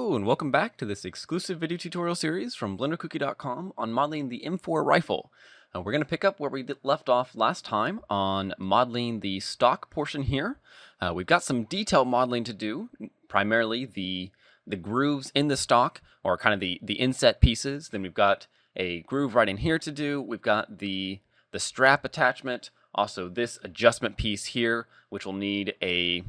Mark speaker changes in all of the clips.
Speaker 1: Hello and welcome back to this exclusive video tutorial series from BlenderCookie.com on modeling the M4 rifle. We're going to pick up where we left off last time on modeling the stock portion here. We've got some detailed modeling to do, primarily the grooves in the stock, or kind of the inset pieces. Then we've got a groove right in here to do. We've got the strap attachment, also this adjustment piece here, which will need a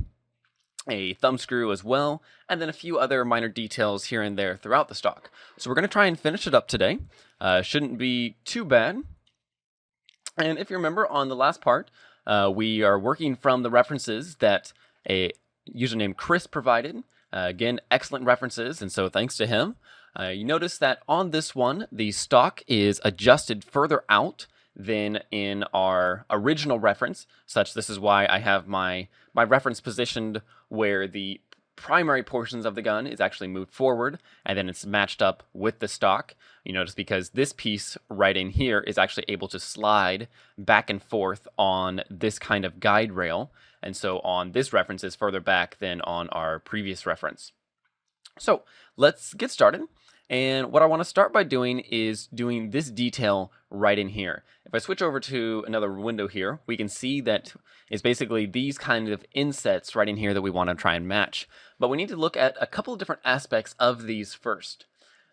Speaker 1: thumb screw as well, and then a few other minor details here and there throughout the stock. So we're going to try and finish it up today. Shouldn't be too bad. And if you remember on the last part, we are working from the references that a user named Chris provided. Again, excellent references, and so thanks to him. You notice that on this one, the stock is adjusted further out than in our original reference, such this is why I have my reference positioned where the primary portions of the gun is actually moved forward, and then it's matched up with the stock. You notice because this piece right in here is actually able to slide back and forth on this kind of guide rail, and so on this reference is further back than on our previous reference. So let's get started. And what I want to start by doing is doing this detail right in here. If I switch over to another window here, we can see that it's basically these kind of insets right in here that we want to try and match. But we need to look at a couple of different aspects of these first.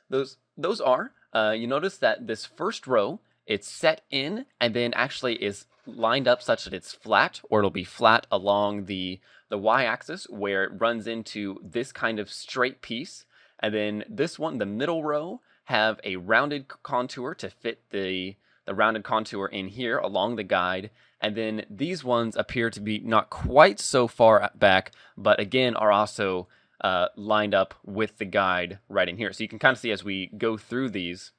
Speaker 1: Those are, you notice that this first row, it's set in and then actually is lined up such that it's flat, or it'll be flat along the y-axis where it runs into this kind of straight piece. And then this one, the middle row, have a rounded contour to fit the rounded contour in here along the guide. And then these ones appear to be not quite so far back, but again are also lined up with the guide right in here. So you can kind of see as we go through these,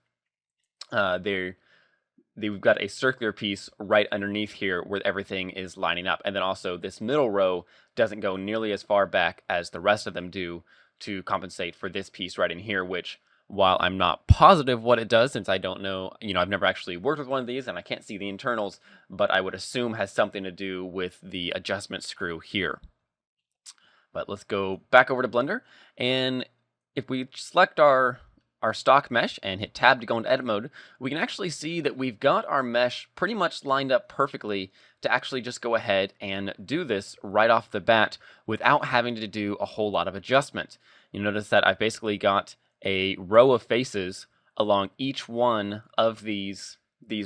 Speaker 1: we've got a circular piece right underneath here where everything is lining up. And then also this middle row doesn't go nearly as far back as the rest of them do, to compensate for this piece right in here, which, while I'm not positive what it does, since I don't know, I've never actually worked with one of these and I can't see the internals, but I would assume has something to do with the adjustment screw here. But let's go back over to Blender, and if we select our stock mesh and hit tab to go into edit mode, we can actually see that we've got our mesh pretty much lined up perfectly to actually just go ahead and do this right off the bat without having to do a whole lot of adjustment. You notice that I've basically got a row of faces along each one of these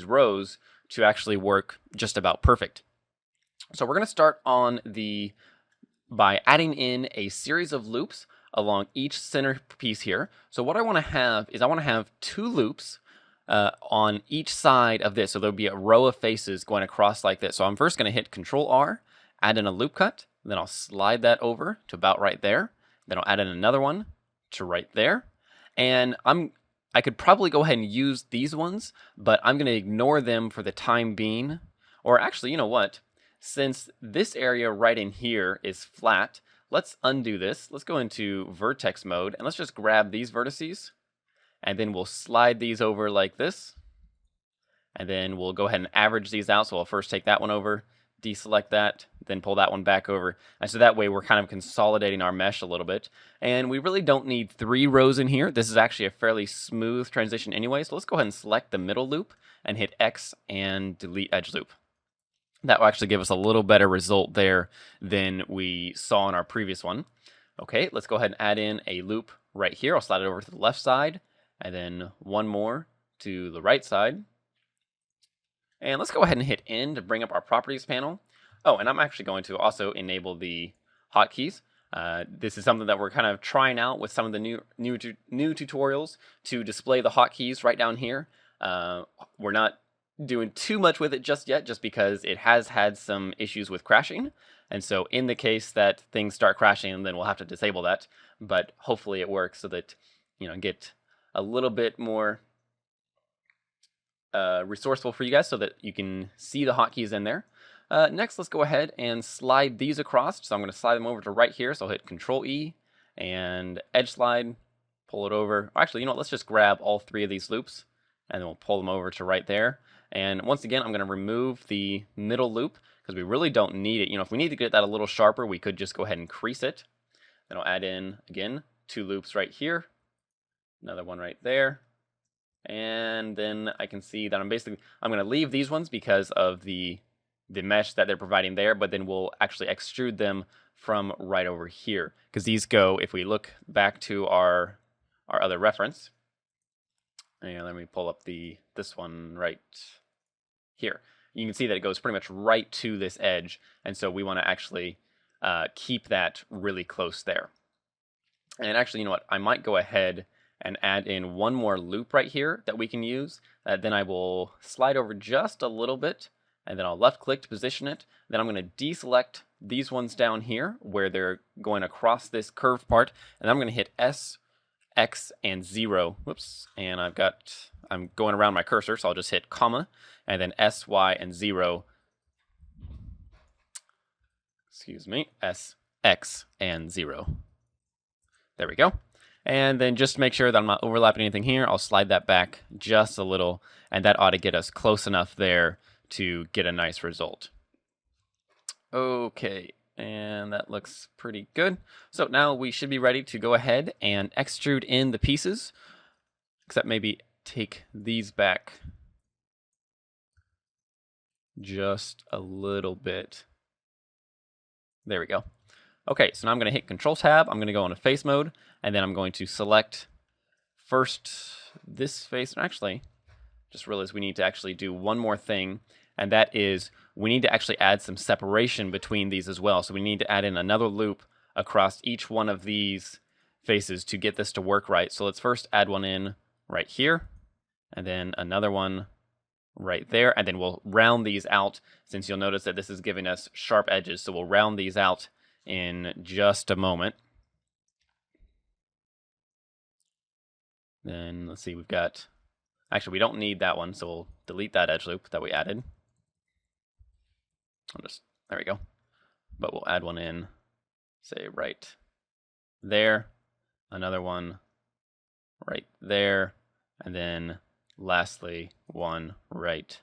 Speaker 1: rows to actually work just about perfect. So we're going to start by adding in a series of loops along each center piece here. So what I want to have is I want to have two loops on each side of this. So there'll be a row of faces going across like this. So I'm first going to hit Control R, add in a loop cut, then I'll slide that over to about right there. Then I'll add in another one to right there. And I could probably go ahead and use these ones, but I'm going to ignore them for the time being. Or actually, you know what? Since this area right in here is flat, let's undo this. Let's go into vertex mode and let's just grab these vertices, and then we'll slide these over like this, and then we'll go ahead and average these out. So I'll first take that one over, deselect that, then pull that one back over, and so that way we're kind of consolidating our mesh a little bit. And we really don't need 3 rows in here. This is actually a fairly smooth transition anyway, so let's go ahead and select the middle loop and hit X and delete edge loop. That will actually give us a little better result there than we saw in our previous one. Okay, let's go ahead and add in a loop right here. I'll slide it over to the left side, and then one more to the right side. And let's go ahead and hit N to bring up our properties panel. Oh, and I'm actually going to also enable the hotkeys. This is something that we're kind of trying out with some of the new tutorials to display the hotkeys right down here. We're not doing too much with it just yet, just because it has had some issues with crashing, and so in the case that things start crashing, then we'll have to disable that. But hopefully it works so that get a little bit more resourceful for you guys, so that you can see the hotkeys in there. Next, let's go ahead and slide these across. So I'm going to slide them over to right here. So I'll hit Control E and edge slide, pull it over. Actually, let's just grab all 3 of these loops, and then we'll pull them over to right there. And once again, I'm going to remove the middle loop because we really don't need it. If we need to get that a little sharper, we could just go ahead and crease it. Then I'll add in, again, 2 loops right here, another one right there, and then I can see that I'm going to leave these ones because of the mesh that they're providing there, but then we'll actually extrude them from right over here, because these go, if we look back to our other reference, and let me pull up this one right here. You can see that it goes pretty much right to this edge, and so we want to actually keep that really close there. And actually, you know what? I might go ahead and add in one more loop right here that we can use. Then I will slide over just a little bit, and then I'll left-click to position it. Then I'm going to deselect these ones down here where they're going across this curved part, and I'm going to hit S, X, and 0. Whoops, and I'm going around my cursor, so I'll just hit comma, and then S, Y, and 0. Excuse me, S, X, and 0. There we go. And then just to make sure that I'm not overlapping anything here, I'll slide that back just a little, and that ought to get us close enough there to get a nice result. Okay, and that looks pretty good. So now we should be ready to go ahead and extrude in the pieces, except maybe take these back just a little bit. There we go. Okay, so now I'm going to hit Control Tab. I'm going to go into face mode, and then I'm going to select first this face. Actually, just realized we need to actually do one more thing, and that is we need to actually add some separation between these as well. So we need to add in another loop across each one of these faces to get this to work right. So let's first add one in right here, and then another one right there, and then we'll round these out, since you'll notice that this is giving us sharp edges. So we'll round these out in just a moment. Then let's see, actually we don't need that one, so we'll delete that edge loop that we added. There we go. But we'll add one in, say right there, another one right there, and then lastly one right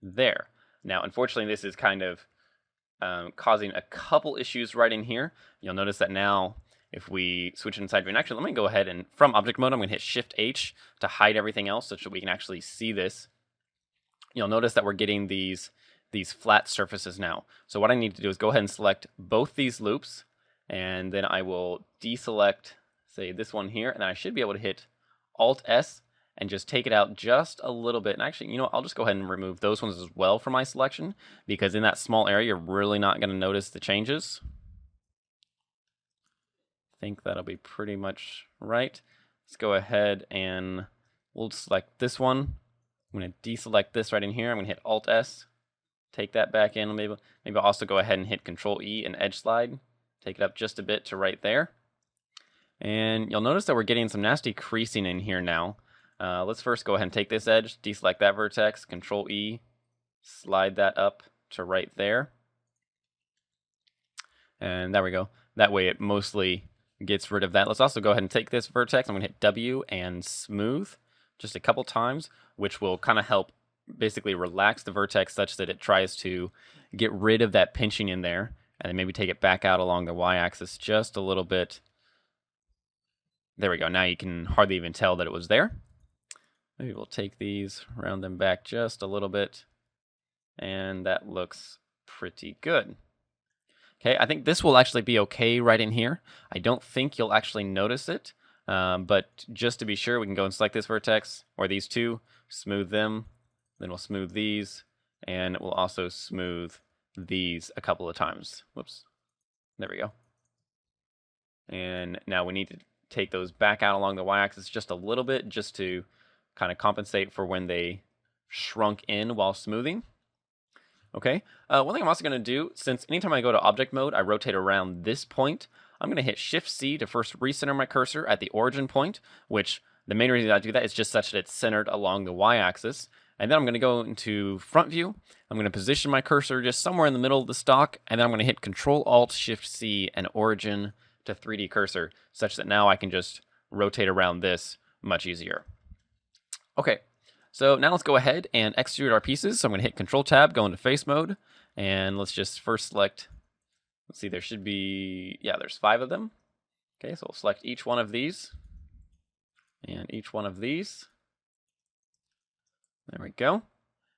Speaker 1: there. Now unfortunately this is kind of causing a couple issues right in here. You'll notice that now if we switch inside view, and actually let me go ahead and from object mode I'm going to hit Shift H to hide everything else so that we can actually see this. You'll notice that we're getting these flat surfaces now. So what I need to do is go ahead and select both these loops, and then I will deselect, say, this one here, and I should be able to hit Alt S and just take it out just a little bit. And actually, you know what, I'll just go ahead and remove those ones as well from my selection, because in that small area, you're really not going to notice the changes. I think that'll be pretty much right. Let's go ahead and we'll select this one. I'm going to deselect this right in here. I'm going to hit Alt S, take that back in. Maybe I'll also go ahead and hit Control E and edge slide. Take it up just a bit to right there. And you'll notice that we're getting some nasty creasing in here now. Let's first go ahead and take this edge, deselect that vertex, Control E, slide that up to right there. And there we go. That way it mostly gets rid of that. Let's also go ahead and take this vertex. I'm going to hit W and smooth just a couple times, which will kind of help basically relax the vertex such that it tries to get rid of that pinching in there, and then maybe take it back out along the y-axis just a little bit. There we go. Now you can hardly even tell that it was there. Maybe we'll take these, round them back just a little bit, and that looks pretty good. Okay, I think this will actually be okay right in here. I don't think you'll actually notice it, but just to be sure, we can go and select this vertex, or these two, smooth them, then we'll smooth these, and we'll also smooth these a couple of times. Whoops. There we go. And now we need to take those back out along the y-axis just a little bit, just to kind of compensate for when they shrunk in while smoothing. Okay, one thing I'm also going to do, since anytime I go to object mode, I rotate around this point, I'm going to hit Shift-C to first recenter my cursor at the origin point, which the main reason I do that is just such that it's centered along the y-axis. And then I'm going to go into front view. I'm going to position my cursor just somewhere in the middle of the stock, and then I'm going to hit Control-Alt-Shift-C and origin to 3D cursor, such that now I can just rotate around this much easier. Okay. So now let's go ahead and extrude our pieces. So I'm going to hit Control-Tab, go into face mode, and let's just first select, let's see, there should be, yeah, there's 5 of them. Okay, so we'll select each one of these and each one of these. There we go.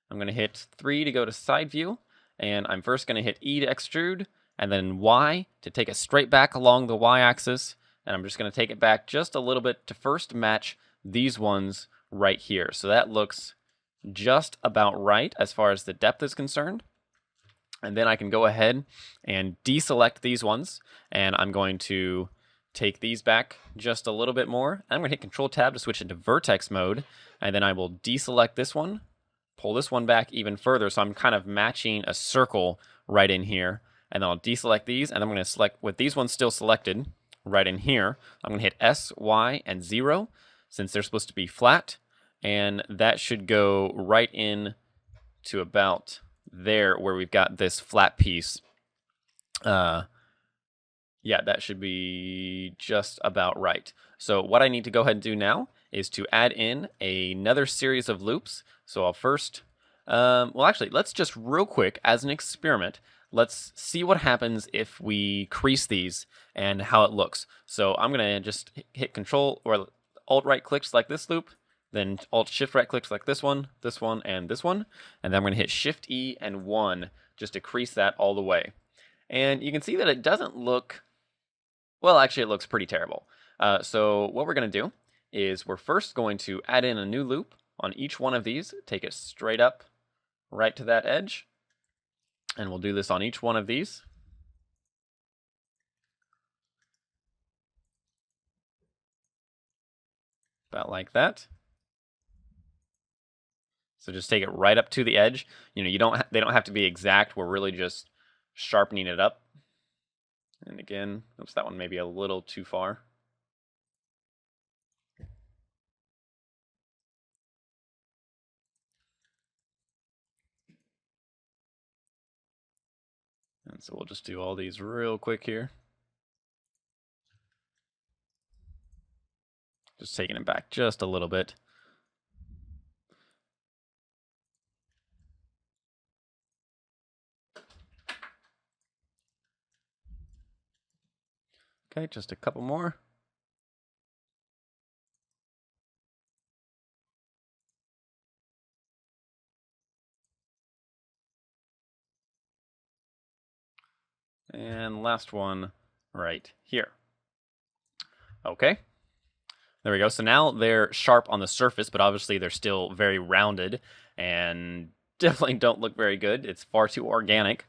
Speaker 1: I'm going to hit 3 to go to side view, and I'm first going to hit E to extrude, and then Y to take it straight back along the Y-axis, and I'm just going to take it back just a little bit to first match these ones right here. So that looks just about right as far as the depth is concerned. And then I can go ahead and deselect these ones, and I'm going to take these back just a little bit more. I'm going to hit Control-Tab to switch into vertex mode, and then I will deselect this one, pull this one back even further, so I'm kind of matching a circle right in here. And then I'll deselect these, and I'm going to select, with these ones still selected, right in here, I'm going to hit S, Y, and 0, since they're supposed to be flat, and that should go right in to about there where we've got this flat piece. Yeah, that should be just about right. So what I need to go ahead and do now is to add in another series of loops. So I'll first, well actually, let's just real quick, as an experiment, let's see what happens if we crease these and how it looks. So I'm gonna just hit Control or Alt right click select this loop, then Alt Shift right click select this one, and this one, and then I'm gonna hit Shift E and 1 just to crease that all the way. And you can see that it doesn't look, well, actually it looks pretty terrible. So what we're going to do is we're first going to add in a new loop on each one of these, take it straight up right to that edge, and we'll do this on each one of these. About like that. So just take it right up to the edge. You know, they don't have to be exact. We're really just sharpening it up. And again, oops, that one may be a little too far. And so we'll just do all these real quick here. Just taking it back just a little bit. Okay, just a couple more. And last one right here. Okay. There we go. So now they're sharp on the surface, but obviously they're still very rounded and definitely don't look very good. It's far too organic.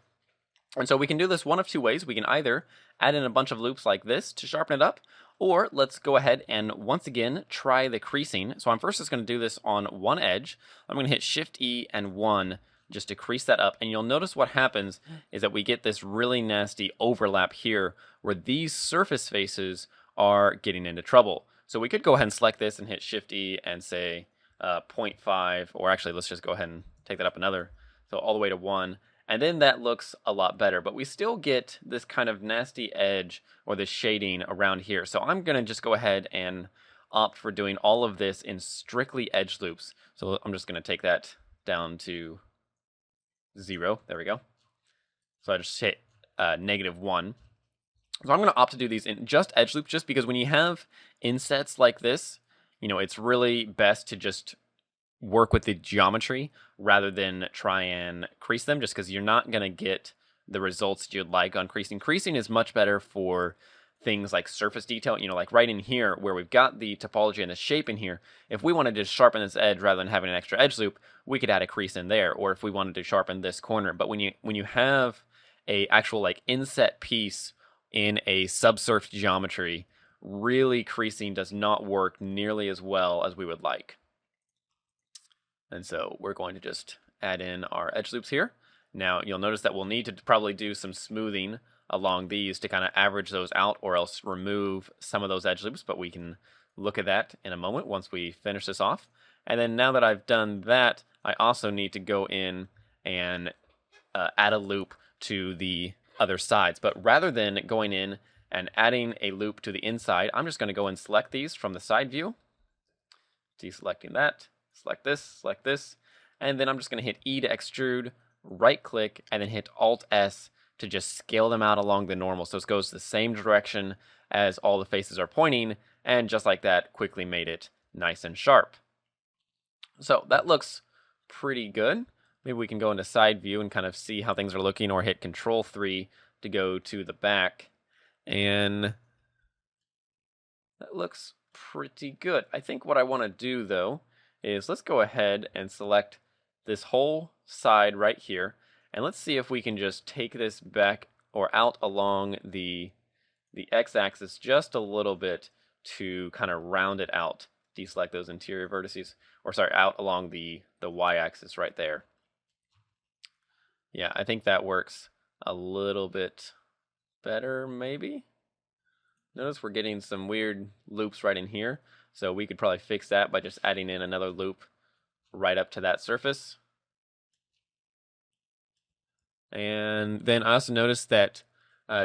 Speaker 1: And so we can do this one of two ways. We can either add in a bunch of loops like this to sharpen it up, or let's go ahead and once again try the creasing. So I'm first just going to do this on one edge. I'm going to hit Shift E and 1 just to crease that up. And you'll notice what happens is that we get this really nasty overlap here where these surface faces are getting into trouble. So we could go ahead and select this and hit Shift E and say 0.5, or actually let's just go ahead and take that up another. So all the way to 1. And then that looks a lot better, but we still get this kind of nasty edge or this shading around here. So I'm going to just go ahead and opt for doing all of this in strictly edge loops. So I'm just going to take that down to 0. There we go. So I just hit -1. So I'm going to opt to do these in just edge loops, just because when you have insets like this, you know, it's really best to just work with the geometry rather than try and crease them, just because you're not going to get the results you'd like on creasing. Creasing is much better for things like surface detail, you know, like right in here where we've got the topology and the shape in here. If we wanted to sharpen this edge rather than having an extra edge loop, we could add a crease in there, or if we wanted to sharpen this corner. But when you have a actual like inset piece in a subsurface geometry, really creasing does not work nearly as well as we would like. And so we're going to just add in our edge loops here. Now you'll notice that we'll need to probably do some smoothing along these to kind of average those out, or else remove some of those edge loops, but we can look at that in a moment once we finish this off. And then now that I've done that, I also need to go in and add a loop to the other sides. But rather than going in and adding a loop to the inside, I'm just going to go and select these from the side view, deselecting that. Select this, and then I'm just going to hit E to extrude, right click, and then hit Alt S to just scale them out along the normal. So it goes the same direction as all the faces are pointing, and just like that, quickly made it nice and sharp. So that looks pretty good. Maybe we can go into side view and kind of see how things are looking, or hit Control 3 to go to the back. And that looks pretty good. I think what I want to do, though, is let's go ahead and select this whole side right here, and let's see if we can just take this back or out along the x-axis just a little bit to kind of round it out. Deselect those interior vertices, or sorry, out along the y-axis right there. Yeah, I think that works a little bit better, maybe. Notice we're getting some weird loops right in here, so we could probably fix that by just adding in another loop right up to that surface. And then I also noticed that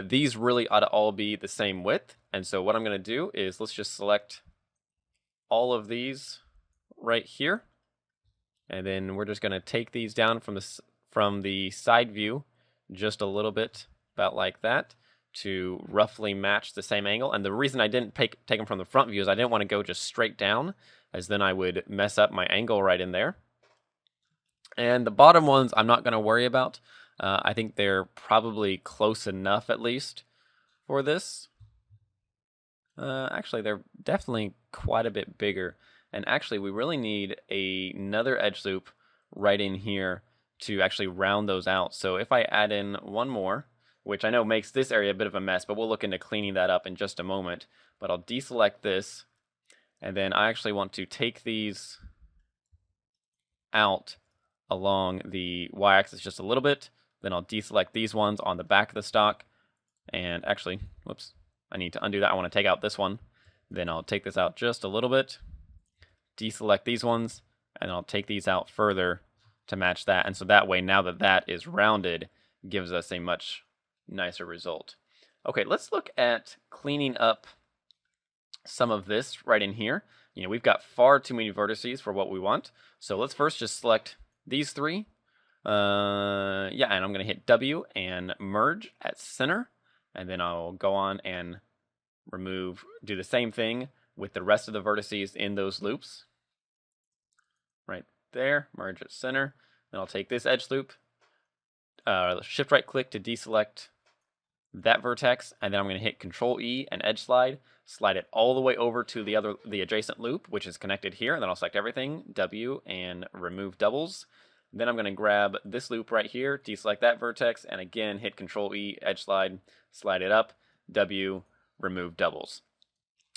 Speaker 1: these really ought to all be the same width, and so what I'm going to do is let's just select all of these right here, and then we're just going to take these down from the side view just a little bit, about like that, to roughly match the same angle. And the reason I didn't take them from the front view is I didn't want to go just straight down, as then I would mess up my angle right in there. And the bottom ones I'm not going to worry about. I think they're probably close enough, at least, for this. Actually, they're definitely quite a bit bigger. And actually, we really need another edge loop right in here to actually round those out. So if I add in one more, which I know makes this area a bit of a mess, but we'll look into cleaning that up in just a moment. But I'll deselect this, and then I actually want to take these out along the y-axis just a little bit. Then I'll deselect these ones on the back of the stock. And actually, whoops, I need to undo that. I want to take out this one. Then I'll take this out just a little bit, deselect these ones, and I'll take these out further to match that. And so that way, now that that is rounded, gives us a much nicer result. Okay, let's look at cleaning up some of this right in here. You know, we've got far too many vertices for what we want. So let's first just select these three. Yeah, and I'm going to hit W and merge at center. And then I'll go on and do the same thing with the rest of the vertices in those loops. Right there, merge at center. Then I'll take this edge loop, shift right click to deselect that vertex, and then I'm going to hit Control E and edge slide it all the way over to the adjacent loop, which is connected here, and then I'll select everything, W, and remove doubles. Then I'm going to grab this loop right here, deselect that vertex, and again hit Control E, edge slide it up, W, remove doubles.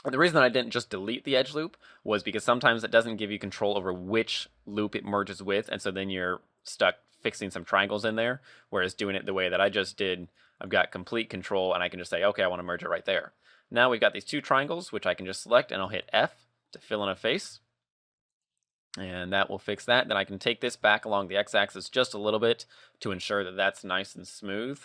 Speaker 1: And the reason that I didn't just delete the edge loop was because sometimes it doesn't give you control over which loop it merges with, and so then you're stuck fixing some triangles in there, whereas doing it the way that I just did, I've got complete control, and I can just say, okay, I want to merge it right there. Now we've got these two triangles, which I can just select, and I'll hit F to fill in a face. And that will fix that. Then I can take this back along the x-axis just a little bit to ensure that that's nice and smooth.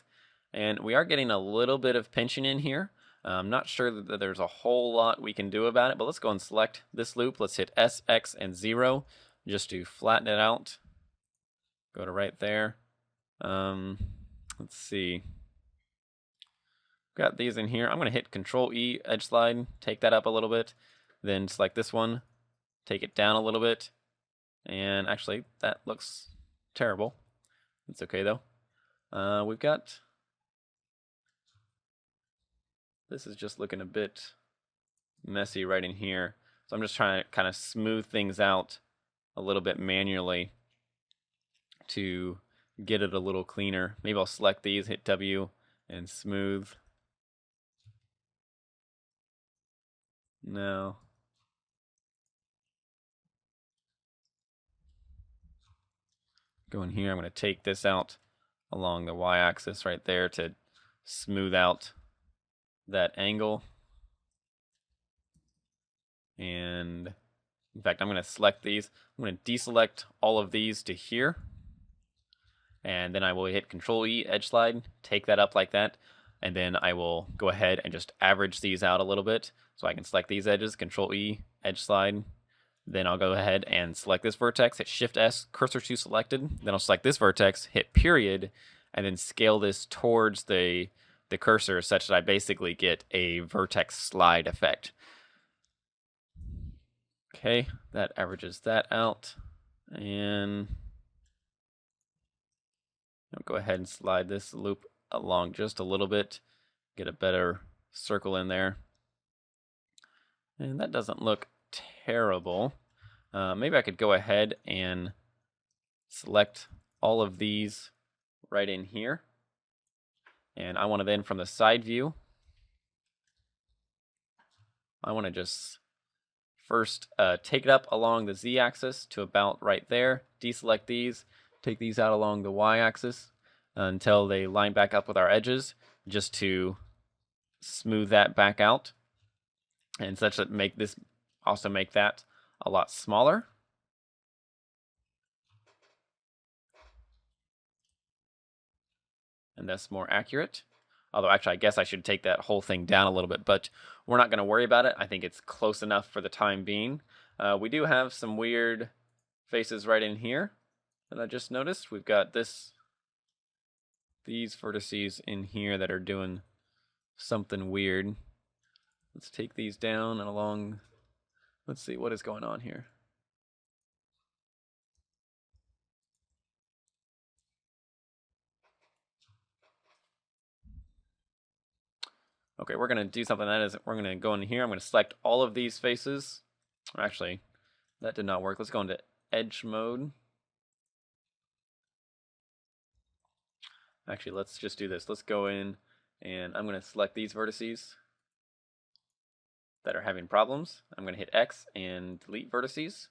Speaker 1: And we are getting a little bit of pinching in here. I'm not sure that there's a whole lot we can do about it, but let's go and select this loop. Let's hit S, X, and 0 just to flatten it out. Go to right there. Let's see. Got these in here. I'm going to hit Control E, edge slide, take that up a little bit, then select this one, take it down a little bit, and actually that looks terrible. It's okay though. We've got, this is just looking a bit messy right in here, so I'm just trying to kind of smooth things out a little bit manually to get it a little cleaner. Maybe I'll select these, hit W, and smooth. No. Go in here, I'm going to take this out along the y-axis right there to smooth out that angle. And in fact, I'm going to select these. I'm going to deselect all of these to here. And then I will hit Control E, edge slide, take that up like that. And then I will go ahead and just average these out a little bit. So I can select these edges, Control E, edge slide. Then I'll go ahead and select this vertex, hit Shift S, cursor to selected. Then I'll select this vertex, hit period, and then scale this towards the the cursor such that I basically get a vertex slide effect. Okay, that averages that out. And I'll go ahead and slide this loop along just a little bit, get a better circle in there. And that doesn't look terrible. Maybe I could go ahead and select all of these right in here. And I want to then, from the side view, I want to just first take it up along the z-axis to about right there, deselect these, take these out along the y-axis until they line back up with our edges, just to smooth that back out, and such that make that a lot smaller. And that's more accurate. Although actually I guess I should take that whole thing down a little bit, but we're not going to worry about it. I think it's close enough for the time being. We do have some weird faces right in here that I just noticed. We've got these vertices in here that are doing something weird. Let's take these down and along. Let's see what is going on here. Okay, we're going to do something that is, we're going to go in here. I'm going to select all of these faces. Actually, that did not work. Let's go into edge mode. Actually, let's just do this. Let's go in and I'm going to select these vertices that are having problems. I'm going to hit X and delete vertices,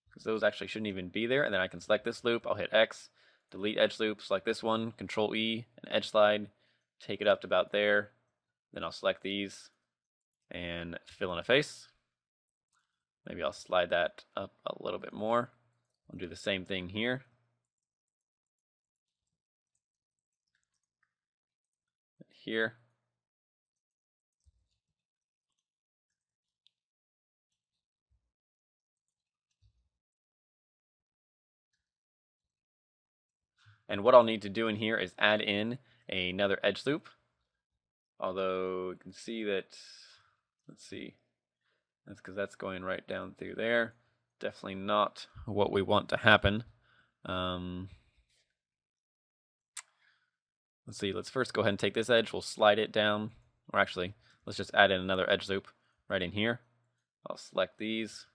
Speaker 1: because those actually shouldn't even be there. And then I can select this loop. I'll hit X, delete edge loop, select this one, Control E, and edge slide, take it up to about there. Then I'll select these and fill in a face. Maybe I'll slide that up a little bit more. I'll do the same thing here. Here. And what I'll need to do in here is add in another edge loop. Although you can see that, let's see, that's because that's going right down through there. Definitely not what we want to happen. Let's see, let's first go ahead and take this edge. We'll slide it down. Or actually, let's just add in another edge loop right in here. I'll select these,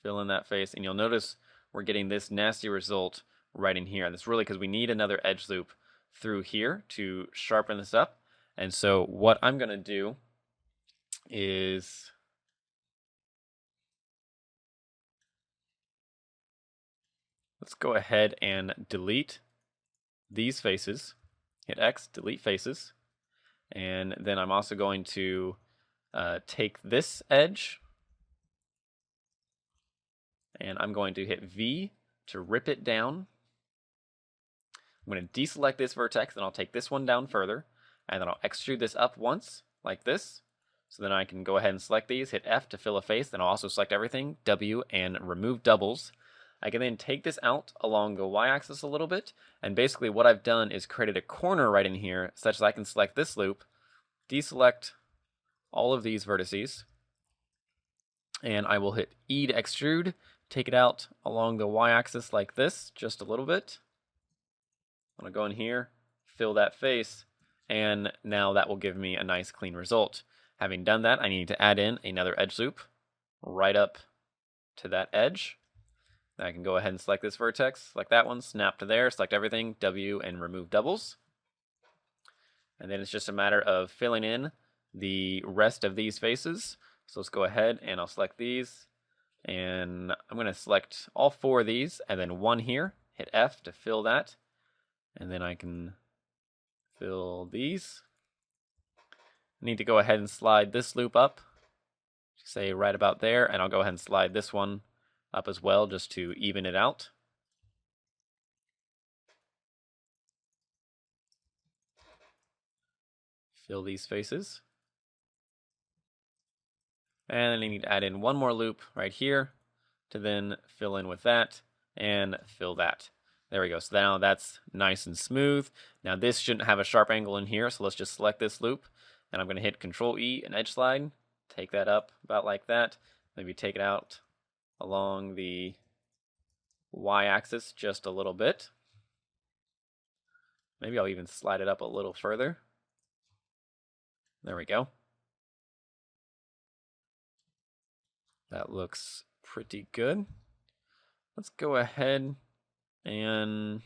Speaker 1: fill in that face, and you'll notice we're getting this nasty result right in here. And that's really because we need another edge loop through here to sharpen this up. And so what I'm going to do is let's go ahead and delete these faces. Hit X, delete faces. And then I'm also going to take this edge and I'm going to hit V to rip it down. I'm going to deselect this vertex, then I'll take this one down further, and then I'll extrude this up once, like this. So then I can go ahead and select these, hit F to fill a face, then I'll also select everything, W, and remove doubles. I can then take this out along the y-axis a little bit, and basically what I've done is created a corner right in here, such that I can select this loop, deselect all of these vertices, and I will hit E to extrude, take it out along the y-axis like this, just a little bit. I'm going to go in here, fill that face, and now that will give me a nice clean result. Having done that, I need to add in another edge loop right up to that edge. I can go ahead and select this vertex, select that one, snap to there, select everything, W, and remove doubles. And then it's just a matter of filling in the rest of these faces. So let's go ahead and I'll select these. And I'm going to select all 4 of these and then one here, hit F to fill that. And then I can fill these. I need to go ahead and slide this loop up, say right about there, and I'll go ahead and slide this one up as well just to even it out. Fill these faces. And then I need to add in one more loop right here to then fill in with that and fill that. There we go. So now that's nice and smooth. Now this shouldn't have a sharp angle in here, so let's just select this loop. And I'm going to hit Control E and edge slide. Take that up about like that. Maybe take it out along the y-axis just a little bit. Maybe I'll even slide it up a little further. There we go. That looks pretty good. Let's go ahead and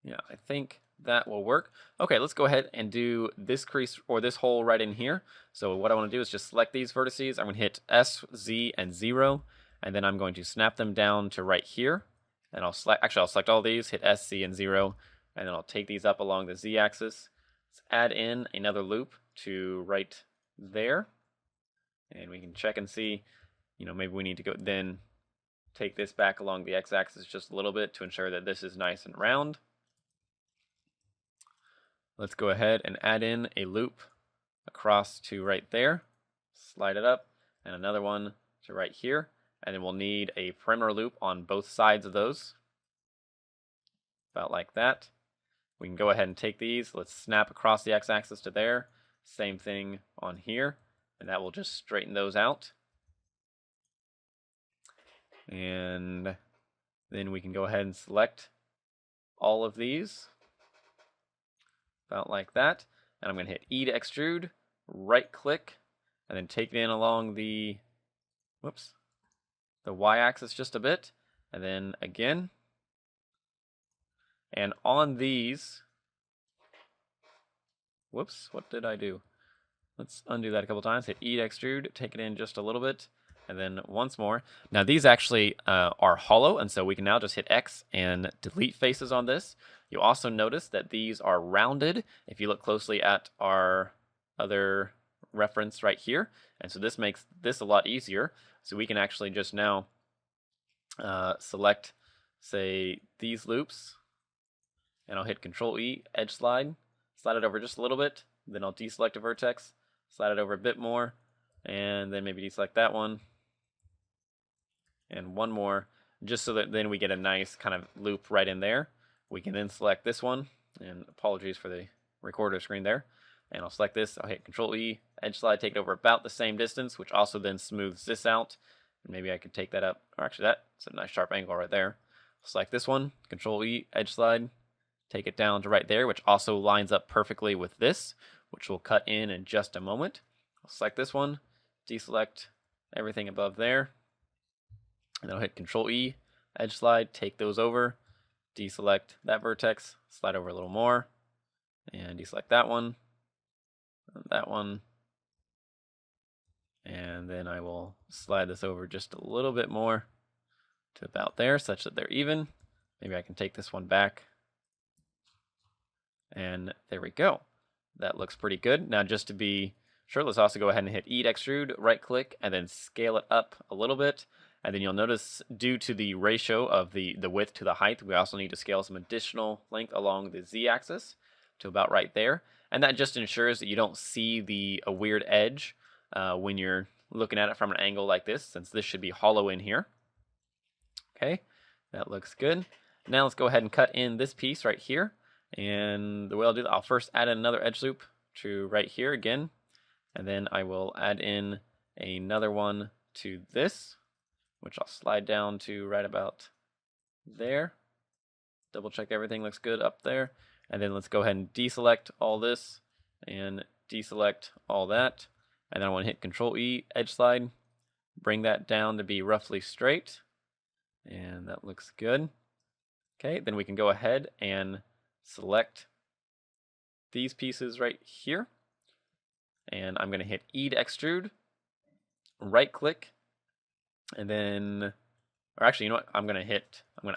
Speaker 1: yeah, I think that will work. Okay, let's go ahead and do this crease or this hole right in here. So what I want to do is just select these vertices. I'm going to hit S, Z, and 0, and then I'm going to snap them down to right here. And I'll select all these, hit S, Z, and 0, and then I'll take these up along the Z-axis. Let's add in another loop to right there. And we can check and see, maybe we need to go then take this back along the X-axis just a little bit to ensure that this is nice and round. Let's go ahead and add in a loop across to right there, slide it up, and another one to right here, and then we'll need a perimeter loop on both sides of those, about like that. We can go ahead and take these, let's snap across the X-axis to there, same thing on here, and that will just straighten those out. And then we can go ahead and select all of these, about like that. And I'm going to hit E to extrude, right click, and then take it in along the y-axis just a bit, and then again. And on these, what did I do? Let's undo that a couple times. Hit E to extrude, take it in just a little bit, and then once more. Now these actually are hollow, and so we can now just hit X and delete faces on this. You'll also notice that these are rounded if you look closely at our other reference right here. And so this makes this a lot easier. So we can actually just now select, say, these loops, and I'll hit Control E, edge slide it over just a little bit, then I'll deselect a vertex, slide it over a bit more, and then maybe deselect that one, and one more, just so that then we get a nice kind of loop right in there. We can then select this one, and apologies for the recorder screen there, and I'll select this, I'll hit Control E, edge slide, take it over about the same distance, which also then smooths this out. And maybe I could take that up, or actually that's a nice sharp angle right there. Select this one, Control E, edge slide, take it down to right there, which also lines up perfectly with this, which we'll cut in just a moment. I'll select this one, deselect everything above there, and then I'll hit Control E, edge slide, take those over, deselect that vertex, slide over a little more, and deselect that one, and then I will slide this over just a little bit more to about there, such that they're even. Maybe I can take this one back, and there we go. That looks pretty good. Now just to be sure, let's also go ahead and hit E to extrude, right click, and then scale it up a little bit. And then you'll notice, due to the ratio of the width to the height, we also need to scale some additional length along the Z-axis to about right there. And that just ensures that you don't see a weird edge when you're looking at it from an angle like this, since this should be hollow in here. Okay, that looks good. Now let's go ahead and cut in this piece right here. And the way I'll do that, I'll first add in another edge loop to right here again. And then I will add in another one to this, which I'll slide down to right about there. Double check everything looks good up there. And then let's go ahead and deselect all this and deselect all that. And then I want to hit Control E, edge slide, bring that down to be roughly straight. And that looks good. Okay, then we can go ahead and select these pieces right here. And I'm going to hit E to extrude, right click, and then, or actually, you know what, I'm going to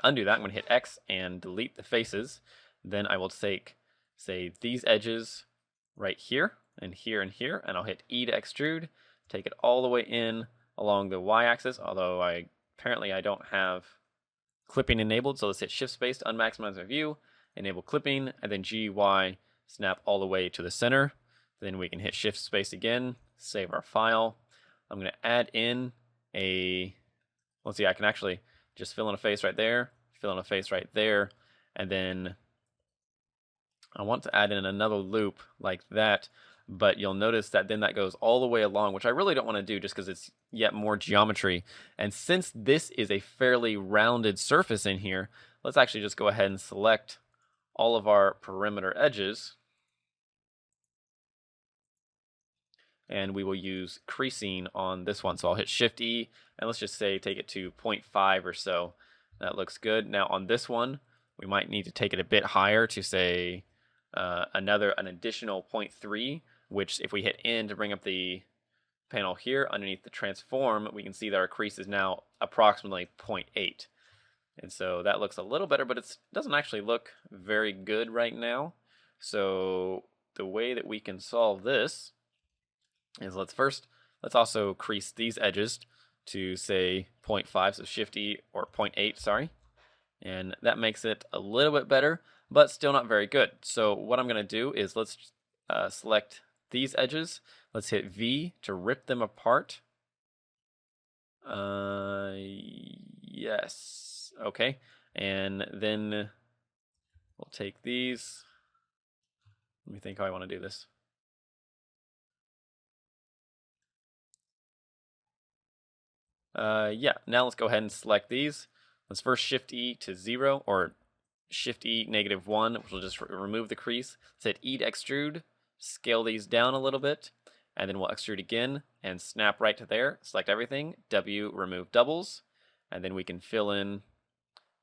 Speaker 1: undo that. I'm going to hit X and delete the faces. Then I will take, say, these edges right here, and here, and I'll hit E to extrude, take it all the way in along the Y-axis, although apparently I don't have clipping enabled, so let's hit Shift Space to unmaximize my view, enable clipping, and then GY, snap all the way to the center. Then we can hit Shift Space again, save our file. I'm going to add in a let's see, I can actually just fill in a face right there, fill in a face right there, and then I want to add in another loop like that, but you'll notice that then that goes all the way along, which I really don't want to do just because it's yet more geometry. And since this is a fairly rounded surface in here, let's actually just go ahead and select all of our perimeter edges. And we will use creasing on this one. So I'll hit Shift E, and let's just say take it to 0.5 or so. That looks good. Now on this one, we might need to take it a bit higher to say an additional 0.3, which if we hit N to bring up the panel here underneath the transform, we can see that our crease is now approximately 0.8. And so that looks a little better, but it doesn't actually look very good right now. So the way that we can solve this is let's also crease these edges to say 0.5, so Shift E, or 0.8, sorry. And that makes it a little bit better, but still not very good. So what I'm going to do is let's select these edges. Let's hit V to rip them apart. Yes. Okay. And then we'll take these. Let me think how I want to do this. Yeah, now let's go ahead and select these. Let's first Shift E to 0, or Shift E -1, which will just remove the crease. Let's hit E to extrude, scale these down a little bit, and then we'll extrude again and snap right to there. Select everything, W, remove doubles, and then we can fill in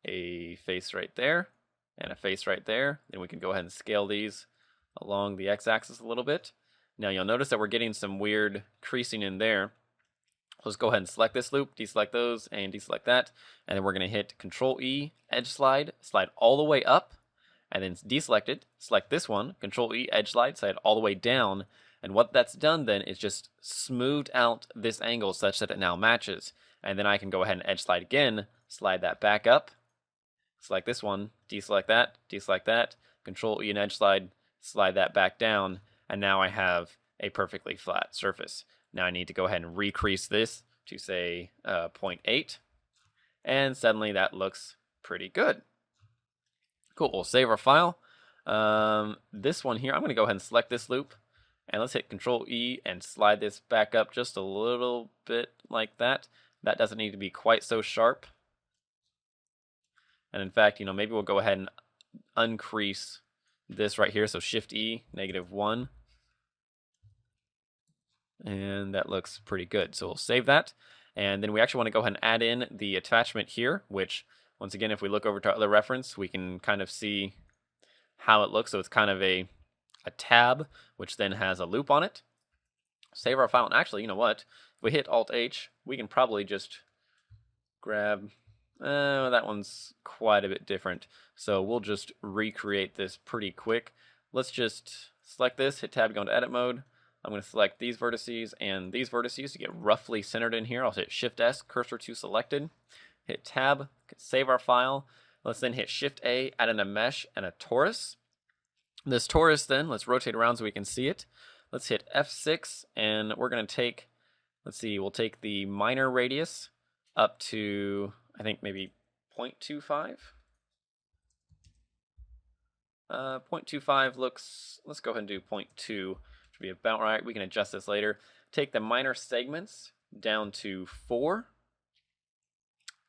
Speaker 1: a face right there and a face right there. Then we can go ahead and scale these along the x-axis a little bit. Now you'll notice that we're getting some weird creasing in there. Let's go ahead and select this loop, deselect those, and deselect that. And then we're going to hit Control E, edge slide all the way up, and then deselect it, select this one, Control E, edge slide all the way down. And what that's done then is just smoothed out this angle such that it now matches. And then I can go ahead and edge slide again, slide that back up, select this one, deselect that, Control E and edge slide that back down, and now I have a perfectly flat surface. Now I need to go ahead and recrease this to say 0.8, and suddenly that looks pretty good. Cool, we'll save our file. This one here, I'm going to go ahead and select this loop, and let's hit Control E and slide this back up just a little bit like that. That doesn't need to be quite so sharp. And in fact, maybe we'll go ahead and uncrease this right here. So Shift E, -1. And that looks pretty good. So we'll save that. And then we actually want to go ahead and add in the attachment here, which once again, if we look over to our other reference, we can kind of see how it looks. So it's kind of a tab, which then has a loop on it. Save our file. And actually, you know what? If we hit Alt-H, we can probably just grab, that one's quite a bit different. So we'll just recreate this pretty quick. Let's just select this, hit Tab, go into edit mode. I'm going to select these vertices and these vertices to get roughly centered in here. I'll hit Shift-S, cursor to selected. Hit Tab, save our file. Let's then hit Shift-A, add in a mesh and a torus. This torus then, let's rotate around so we can see it. Let's hit F6, and we're going to take, we'll take the minor radius up to, I think maybe 0.25. 0.25 looks, let's go ahead and do 0.2. Be about right. We can adjust this later. Take the minor segments down to 4,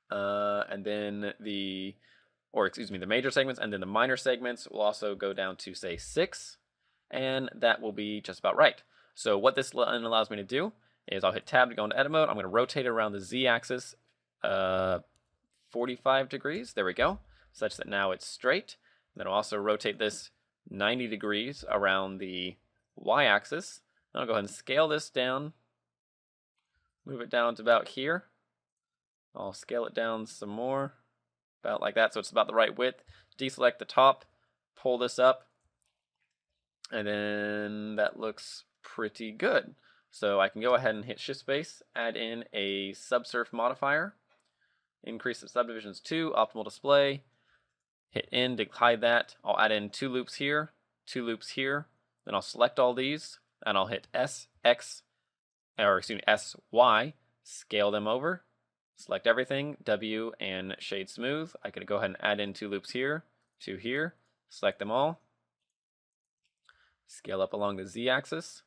Speaker 1: and then the major segments, and then the minor segments will also go down to say 6, and that will be just about right. So what this allows me to do is I'll hit Tab to go into edit mode. I'm going to rotate it around the Z-axis 45 degrees. There we go, such that now it's straight. Then I'll also rotate this 90 degrees around the Y-axis. I'll go ahead and scale this down, move it down to about here. I'll scale it down some more, about like that, so it's about the right width. Deselect the top, pull this up, and then that looks pretty good. So I can go ahead and hit Shift Space, add in a subsurf modifier, increase the subdivisions 2, optimal display, hit N to hide that. I'll add in 2 loops here, 2 loops here. Then I'll select all these, and I'll hit S, Y, scale them over, select everything, W, and shade smooth. I could go ahead and add in 2 loops here, 2 here, select them all, scale up along the Z-axis,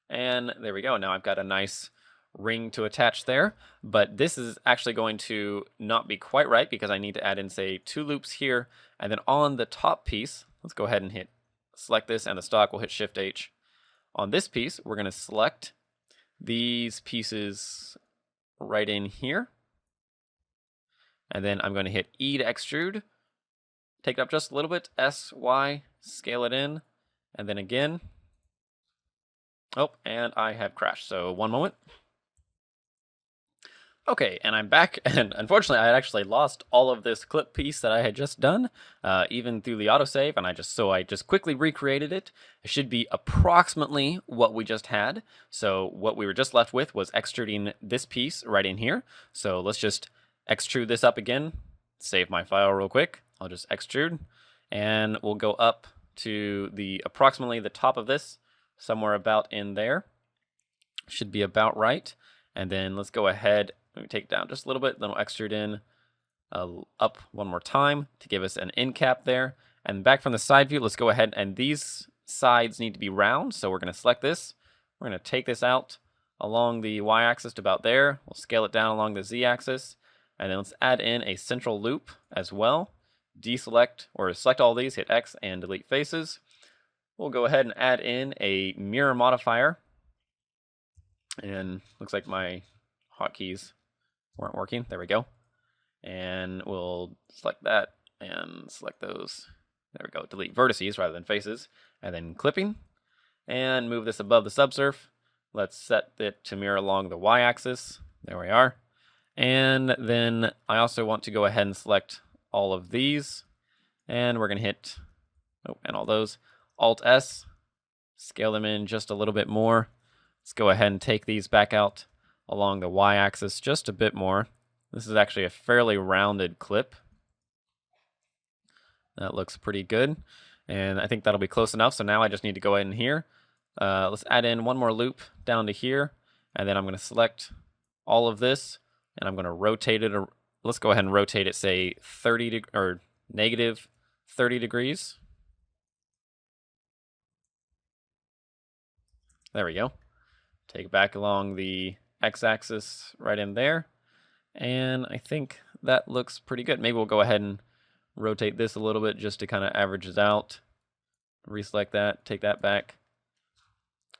Speaker 1: and there we go. Now I've got a nice ring to attach there, but this is actually going to not be quite right because I need to add in, say, 2 loops here, and then on the top piece, let's go ahead and select this, and the stock will hit Shift H. On this piece, we're going to select these pieces right in here, and then I'm going to hit E to extrude, take it up just a little bit, S, Y, scale it in, and then again. Oh, and I have crashed, so one moment. Okay, and I'm back, and unfortunately I had actually lost all of this clip piece that I had just done, even through the autosave, and I just quickly recreated it. It should be approximately what we just had. So what we were just left with was extruding this piece right in here. So let's just extrude this up again, save my file real quick. I'll just extrude, and we'll go up to approximately the top of this, somewhere about in there. Should be about right. And then let's go ahead, let me take it down just a little bit, then we'll extrude in up one more time to give us an end cap there. And back from the side view, let's go ahead, and these sides need to be round, so we're going to select this. We're going to take this out along the y-axis to about there. We'll scale it down along the z-axis, and then let's add in a central loop as well. Deselect, or select all these, hit X and delete faces. We'll go ahead and add in a mirror modifier. And looks like my hotkeys weren't working. There we go. And we'll select that and select those. There we go. Delete vertices rather than faces. And then clipping. And move this above the subsurf. Let's set it to mirror along the y-axis. There we are. And then I also want to go ahead and select all of these. And we're going to hit, and all those. Alt-S. Scale them in just a little bit more. Let's go ahead and take these back out along the y-axis just a bit more. This is actually a fairly rounded clip. That looks pretty good. And I think that'll be close enough. So now I just need to go in here. Let's add in one more loop down to here. And then I'm going to select all of this. And I'm going to rotate it. Let's go ahead and rotate it, say, negative 30 degrees. There we go. Take it back along the x-axis right in there. And I think that looks pretty good. Maybe we'll go ahead and rotate this a little bit just to kind of average it out. Reselect that, take that back.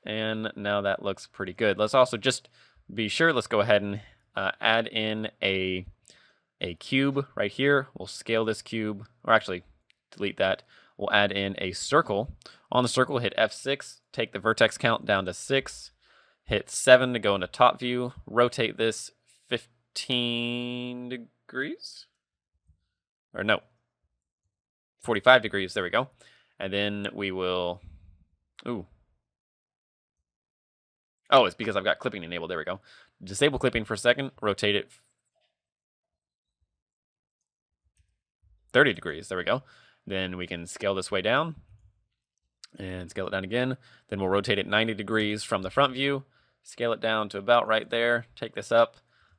Speaker 1: And now that looks pretty good. Let's also just be sure, let's go ahead and add in a cube right here. We'll scale this cube, or actually delete that. We'll add in a circle. On the circle, hit F6, take the vertex count down to 6. Hit 7 to go into top view. Rotate this 15 degrees. Or no, 45 degrees. There we go. And then we will... Ooh. Oh, it's because I've got clipping enabled. There we go. Disable clipping for a second. Rotate it 30 degrees. There we go. Then we can scale this way down. And scale it down again. Then we'll rotate it 90 degrees from the front view. Scale it down to about right there. Take this up,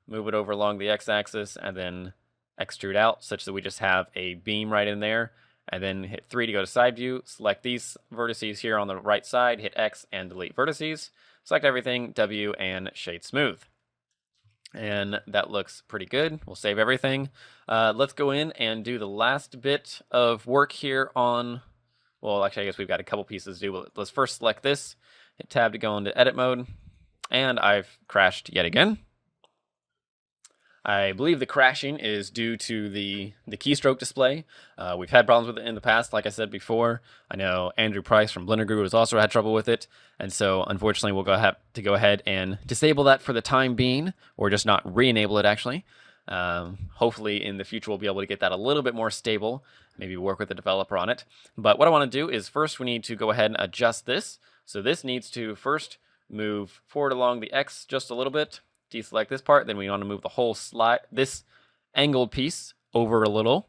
Speaker 1: move it over along the x-axis, and then extrude out such that we just have a beam right in there. And then hit 3 to go to side view. Select these vertices here on the right side. Hit X and delete vertices. Select everything, W, and shade smooth. And that looks pretty good. We'll save everything. Let's go in and do the last bit of work here on... Well, actually, I guess we've got a couple pieces to do. Let's first select this. Hit Tab to go into edit mode. And I've crashed yet again. I believe the crashing is due to the keystroke display. We've had problems with it in the past, like I said before. I know Andrew Price from Blender Guru has also had trouble with it. And so, unfortunately, we'll have to go ahead and disable that for the time being, or just not re-enable it, actually. Hopefully, in the future, we'll be able to get that a little bit more stable, maybe work with the developer on it. But what I want to do is first we need to go ahead and adjust this. So this needs to first move forward along the X just a little bit, deselect this part, then we want to move the whole slide, this angled piece over a little.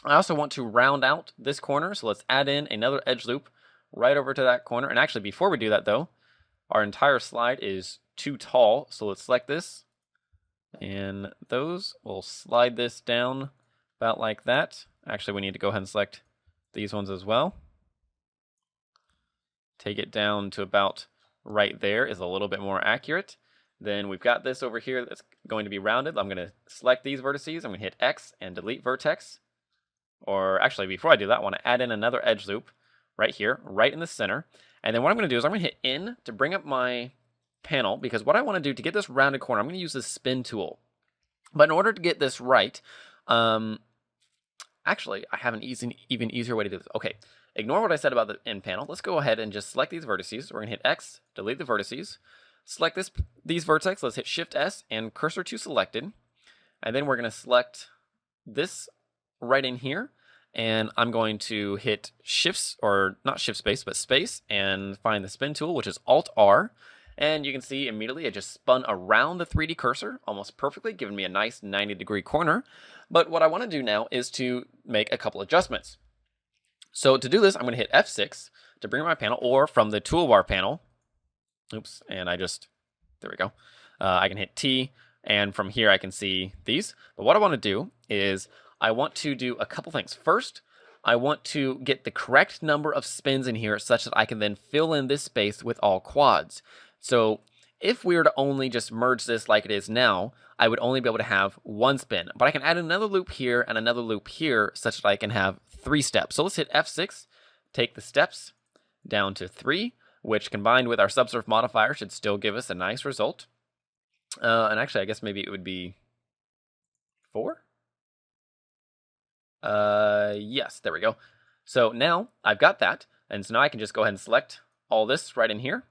Speaker 1: I also want to round out this corner, so let's add in another edge loop right over to that corner. And actually, before we do that though, our entire slide is too tall, so let's select this And those, we'll slide this down about like that. Actually, we need to go ahead and select these ones as well. Take it down to about right there is a little bit more accurate. Then we've got this over here that's going to be rounded. I'm going to select these vertices. I'm going to hit X and delete vertex. Or actually, before I do that, I want to add in another edge loop right here, right in the center. And then what I'm going to do is I'm going to hit N to bring up my panel, because what I want to do to get this rounded corner, I'm going to use this spin tool. But in order to get this right, actually, I have an even easier way to do this. Okay, ignore what I said about the end panel. Let's go ahead and just select these vertices. We're going to hit X, delete the vertices. Select these vertex. Let's hit Shift S and cursor to selected. And then we're going to select this right in here. And I'm going to hit shifts, or not shift space, but space, and find the spin tool, which is Alt R. And you can see immediately it just spun around the 3D cursor almost perfectly, giving me a nice 90-degree corner. But what I want to do now is to make a couple adjustments. So to do this, I'm going to hit F6 to bring up my panel, or from the toolbar panel. Oops, and there we go. I can hit T, and from here I can see these. But what I want to do is I want to do a couple things. First, I want to get the correct number of spins in here such that I can then fill in this space with all quads. So if we were to only just merge this like it is now, I would only be able to have one spin. But I can add another loop here and another loop here such that I can have 3 steps. So let's hit F6, take the steps down to 3, which combined with our subsurf modifier should still give us a nice result. And actually, I guess maybe it would be 4? Yes, there we go. So now I've got that, and so now I can just go ahead and select all this right in here,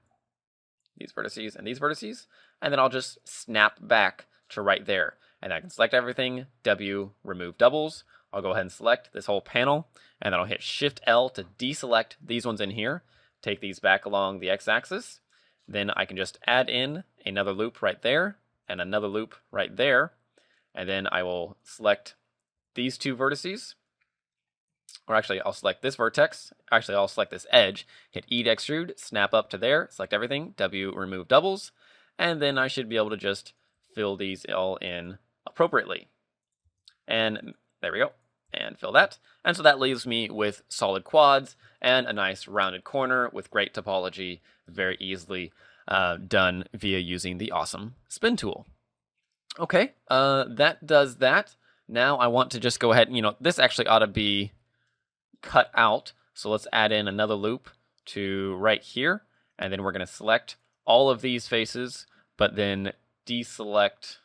Speaker 1: these vertices and these vertices, and then I'll just snap back to right there. And I can select everything, W, remove doubles. I'll go ahead and select this whole panel, and then I'll hit Shift L to deselect these ones in here, take these back along the X-axis. Then I can just add in another loop right there, and another loop right there, and then I will select these 2 vertices, or actually I'll select this vertex, actually I'll select this edge, hit E to extrude, snap up to there, select everything, W, remove doubles, and then I should be able to just fill these all in appropriately. And there we go, and fill that. And so that leaves me with solid quads and a nice rounded corner with great topology, very easily done via using the awesome spin tool. Okay, that does that. Now I want to just go ahead, this actually ought to be cut out. So let's add in another loop to right here. And then we're going to select all of these faces, but then deselect.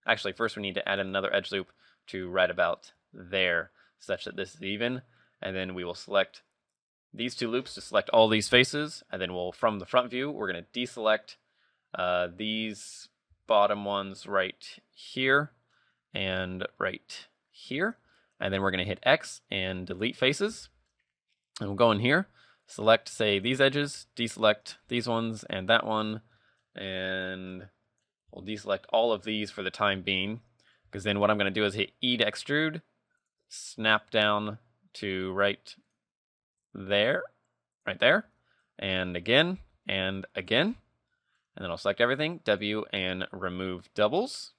Speaker 1: Actually, first we need to add another edge loop to right about there, such that this is even. And then we will select these 2 loops to select all these faces. And then from the front view, we're going to deselect these bottom ones right here and right here. And then we're going to hit X and delete faces. And we'll go in here, select, say, these edges, deselect these ones and that one. And we'll deselect all of these for the time being, because then what I'm going to do is hit E to extrude, snap down to right there, and again, and again. And then I'll select everything, W, and remove doubles.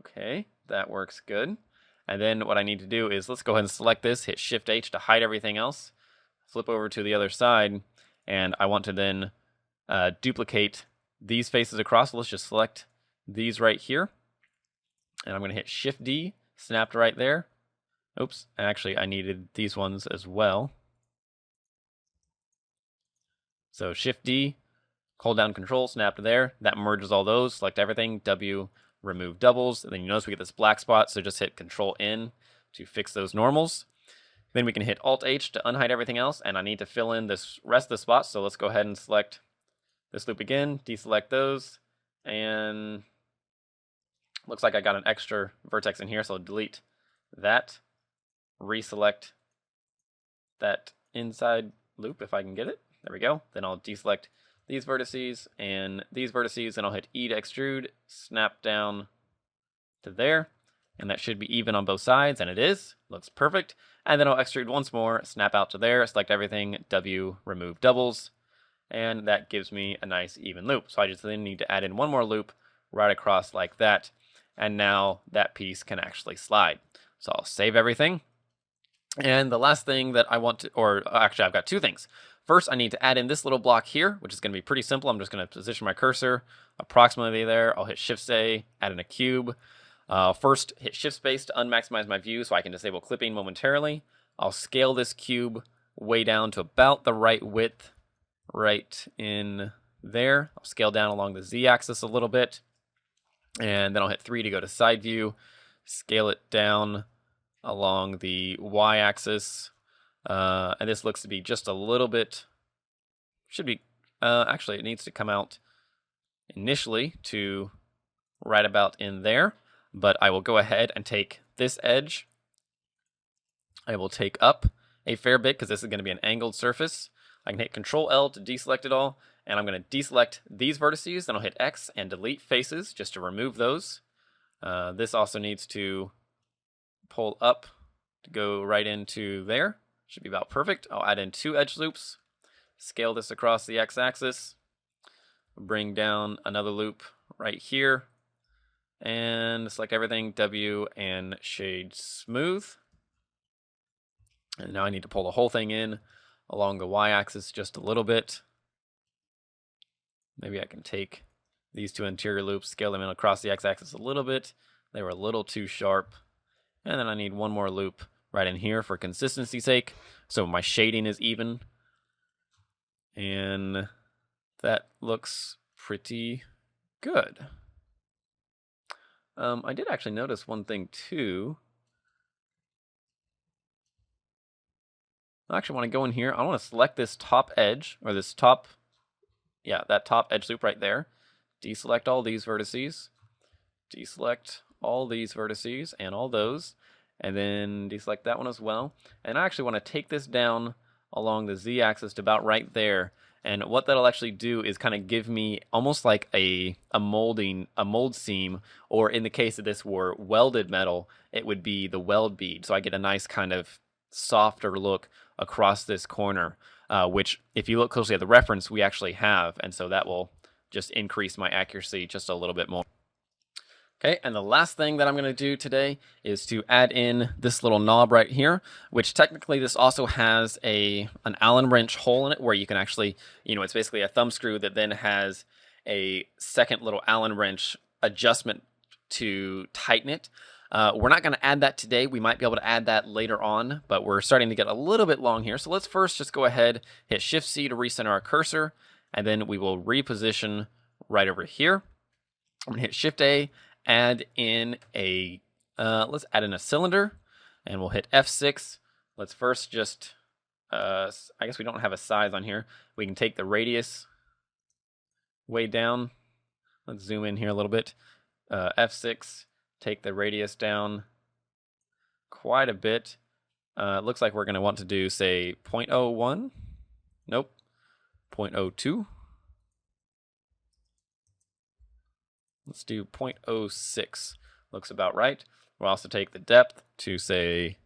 Speaker 1: Okay, that works good. And then what I need to do is let's go ahead and select this, hit Shift H to hide everything else, flip over to the other side, and I want to then duplicate these faces across. So let's just select these right here, and I'm going to hit Shift D, snapped right there. Oops, actually I needed these ones as well. So Shift D, hold down Control, snap to there. That merges all those. Select everything, W, remove doubles. And then you notice we get this black spot, so just hit Control N to fix those normals. Then we can hit Alt H to unhide everything else, and I need to fill in this rest of the spots. So let's go ahead and select this loop again, deselect those, and looks like I got an extra vertex in here, so I'll delete that, reselect that inside loop if I can get it. There we go. Then I'll deselect these vertices, and I'll hit E to extrude, snap down to there, and that should be even on both sides, and it is. Looks perfect. And then I'll extrude once more, snap out to there, select everything, W, remove doubles, and that gives me a nice even loop. So I just then need to add in one more loop right across like that, and now that piece can actually slide. So I'll save everything. And the last thing that I want to, or actually I've got two things. First, I need to add in this little block here, which is going to be pretty simple. I'm just going to position my cursor approximately there. I'll hit Shift-A, add in a cube. First, hit Shift-Space to unmaximize my view so I can disable clipping momentarily. I'll scale this cube way down to about the right width right in there. I'll scale down along the Z-axis a little bit. And then I'll hit 3 to go to side view. Scale it down along the Y-axis. And this looks to be just a little bit, should be, actually it needs to come out initially to right about in there. But I will go ahead and take this edge. I will take up a fair bit because this is going to be an angled surface. I can hit Control-L to deselect it all, and I'm going to deselect these vertices. Then I'll hit X and delete faces just to remove those. This also needs to pull up to go right into there. Should be about perfect. I'll add in 2 edge loops, scale this across the X-axis, bring down another loop right here, and select everything, W, and shade smooth. And now I need to pull the whole thing in along the Y-axis just a little bit. Maybe I can take these 2 interior loops, scale them in across the X-axis a little bit. They were a little too sharp. And then I need one more loop right in here for consistency's sake, so my shading is even. And that looks pretty good. I did actually notice one thing too. I actually want to go in here. I want to select this top edge, or this top, yeah, that top edge loop right there. Deselect all these vertices. Deselect all these vertices and all those. And then deselect that one as well. And I actually want to take this down along the Z-axis to about right there. And what that'll actually do is kind of give me almost like a mold seam, or in the case of this were welded metal, it would be the weld bead. So I get a nice kind of softer look across this corner, which if you look closely at the reference, we actually have. And so that will just increase my accuracy just a little bit more. Okay, and the last thing that I'm going to do today is to add in this little knob right here, which technically this also has an Allen wrench hole in it where you can actually, it's basically a thumb screw that then has a second little Allen wrench adjustment to tighten it. We're not going to add that today. We might be able to add that later on, but we're starting to get a little bit long here. So let's first just go ahead, hit Shift-C to recenter our cursor, and then we will reposition right over here. I'm going to hit Shift-A, add in a, let's add in a cylinder, and we'll hit F6. Let's first just, I guess we don't have a size on here. We can take the radius way down. Let's zoom in here a little bit. F6, take the radius down quite a bit. It looks like we're going to want to do, say, 0.01. Nope, 0.02. Let's do 0.06. Looks about right. We'll also take the depth to, say,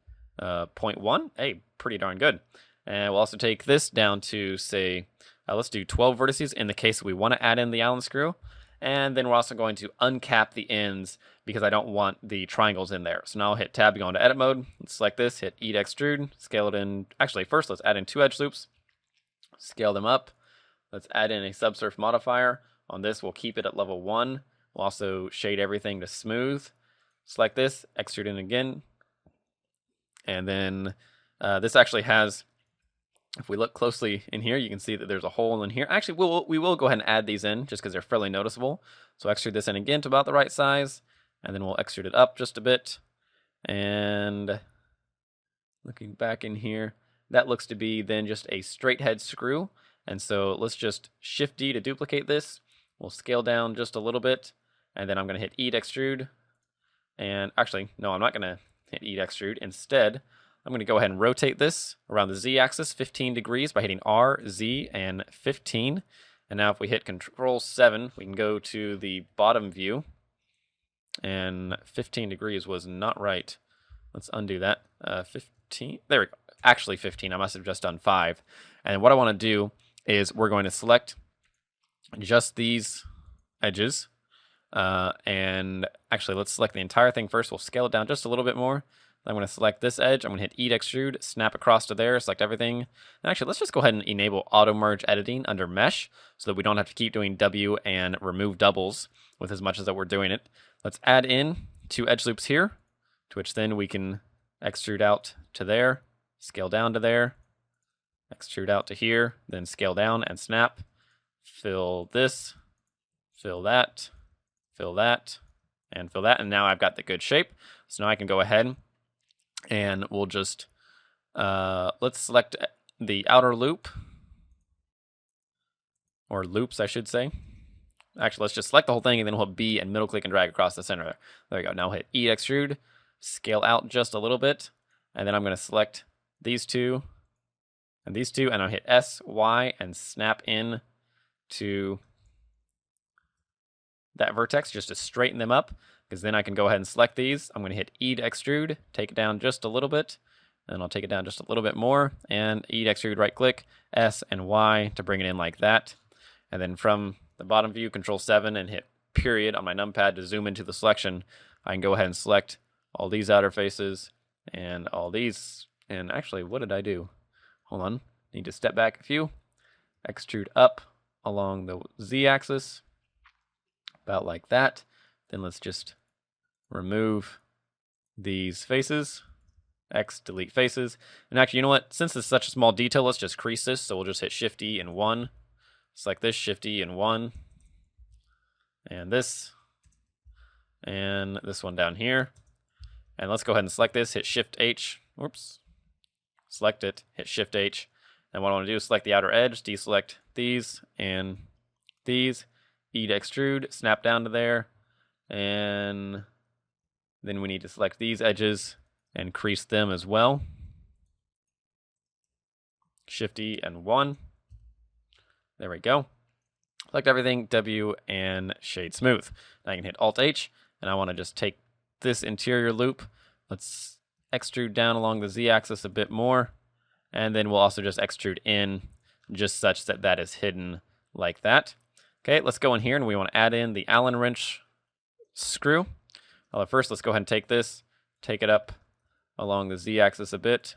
Speaker 1: 0.1. Hey, pretty darn good. And we'll also take this down to, say, let's do 12 vertices in the case that we want to add in the Allen screw. And then we're also going to uncap the ends because I don't want the triangles in there. So now I'll hit Tab to go into edit mode. Let's select this, hit E to extrude, scale it in. Actually, first let's add in 2 edge loops. Scale them up. Let's add in a subsurf modifier. On this, we'll keep it at level 1. We'll also shade everything to smooth. Select this, extrude in again. And then this actually has, if we look closely in here, you can see that there's a hole in here. Actually, we will go ahead and add these in just because they're fairly noticeable. So extrude this in again to about the right size. And then we'll extrude it up just a bit. And looking back in here, that looks to be then just a straight head screw. And so let's just Shift D to duplicate this. We'll scale down just a little bit. And then I'm going to hit E to extrude. And actually, no, I'm not going to hit E to extrude. Instead, I'm going to go ahead and rotate this around the Z-axis 15 degrees by hitting R, Z, and 15. And now if we hit Control-7, we can go to the bottom view. And 15 degrees was not right. Let's undo that. 15. There we go. Actually 15. I must have just done 5. And what I want to do is we're going to select just these edges. And actually, let's select the entire thing first. We'll scale it down just a little bit more. I'm going to select this edge. I'm going to hit E to extrude, snap across to there, select everything. And actually, let's just go ahead and enable auto merge editing under mesh so that we don't have to keep doing W and remove doubles with as much as that we're doing it. Let's add in 2 edge loops here, to which then we can extrude out to there, scale down to there, extrude out to here, then scale down and snap. Fill this, fill that, fill that, and fill that. And now I've got the good shape. So now I can go ahead and we'll just, let's select the outer loop, or loops, I should say. Actually, let's just select the whole thing and then we'll hit B and middle click and drag across the center. There we go. Now hit E extrude, scale out just a little bit, and then I'm going to select these two and these two, and I'll hit S, Y, and snap in to that vertex just to straighten them up, because then I can go ahead and select these. I'm going to hit E to extrude, take it down just a little bit, and I'll take it down just a little bit more, and E to extrude, right click, S and Y to bring it in like that. And then from the bottom view, Control 7 and hit period on my numpad to zoom into the selection. I can go ahead and select all these outer faces and all these. And actually, what did I do? Hold on, need to step back a few. Extrude up along the Z-axis, about like that. Then let's just remove these faces. X, delete faces. And actually, you know what? Since it's such a small detail, let's just crease this. So we'll just hit Shift E and 1. Select this, Shift E and 1. And this one down here. And let's go ahead and select this, hit Shift H. Whoops. Select it, hit Shift H. And what I want to do is select the outer edge, deselect these and these. E to extrude, snap down to there. And then we need to select these edges and crease them as well. Shift E and 1. There we go. Select everything, W, and shade smooth. Now I can hit Alt H, and I want to just take this interior loop. Let's extrude down along the Z-axis a bit more, and then we'll also just extrude in just such that that is hidden like that. Okay, let's go in here, and we want to add in the Allen wrench screw. Well, first, let's go ahead and take this, take it up along the Z-axis a bit,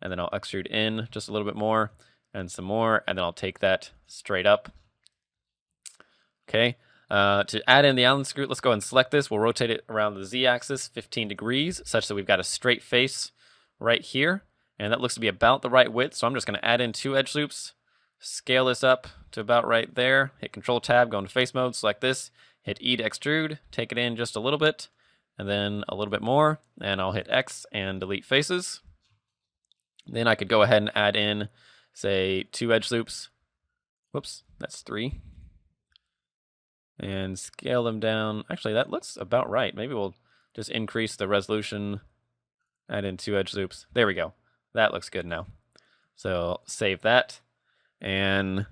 Speaker 1: and then I'll extrude in just a little bit more, and some more, and then I'll take that straight up. Okay, to add in the Allen screw, let's go ahead and select this. We'll rotate it around the Z-axis 15 degrees, such that we've got a straight face right here, and that looks to be about the right width, so I'm just going to add in 2 edge loops, scale this up to about right there, hit Control-Tab, go into face mode, select this, hit E to extrude, take it in just a little bit, and then a little bit more, and I'll hit X and delete faces. Then I could go ahead and add in, say, 2 edge loops. Whoops, that's 3. And scale them down. Actually, that looks about right. Maybe we'll just increase the resolution, add in 2 edge loops. There we go. That looks good now. So save that. And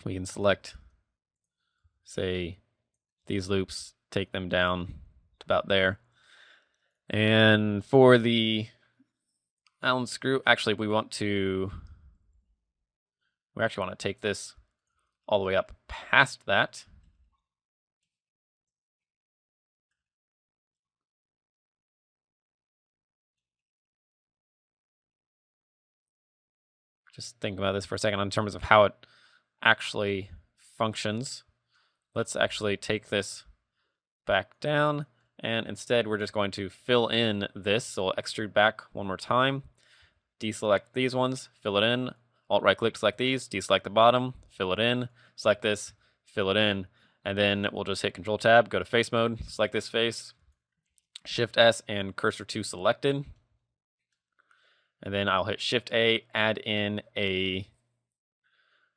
Speaker 1: we can select, say, these loops, take them down to about there. And for the Allen screw, actually we actually want to take this all the way up past that. Just think about this for a second in terms of how it actually functions. Let's actually take this back down, and instead we're just going to fill in this. So we'll extrude back one more time, deselect these ones, fill it in, Alt right click, select these, deselect the bottom, fill it in, select this, fill it in, and then we'll just hit Control Tab, go to face mode, select this face, Shift S and cursor to selected, and then I'll hit Shift A, add in a,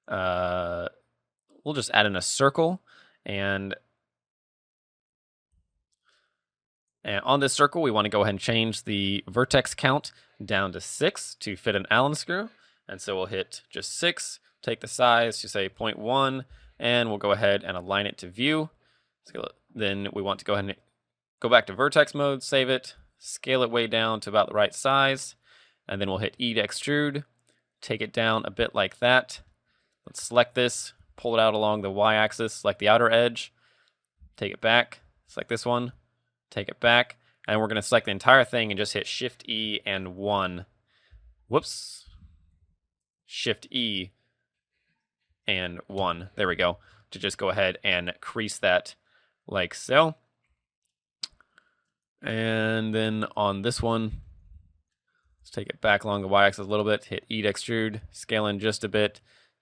Speaker 1: we'll just add in a circle, and on this circle, we want to go ahead and change the vertex count down to 6 to fit an Allen screw. And so we'll hit just 6, take the size to say 0.1, and we'll go ahead and align it to view. Then we want to go ahead and go back to vertex mode, save it, scale it way down to about the right size, and then we'll hit E to extrude, take it down a bit like that. Let's select this, pull it out along the y-axis, select the outer edge, take it back, select this one, take it back, and we're going to select the entire thing and just hit Shift-E and 1. Whoops. Shift-E and 1. There we go. To just go ahead and crease that like so. And then on this one, let's take it back along the y-axis a little bit, hit E to extrude, scale in just a bit,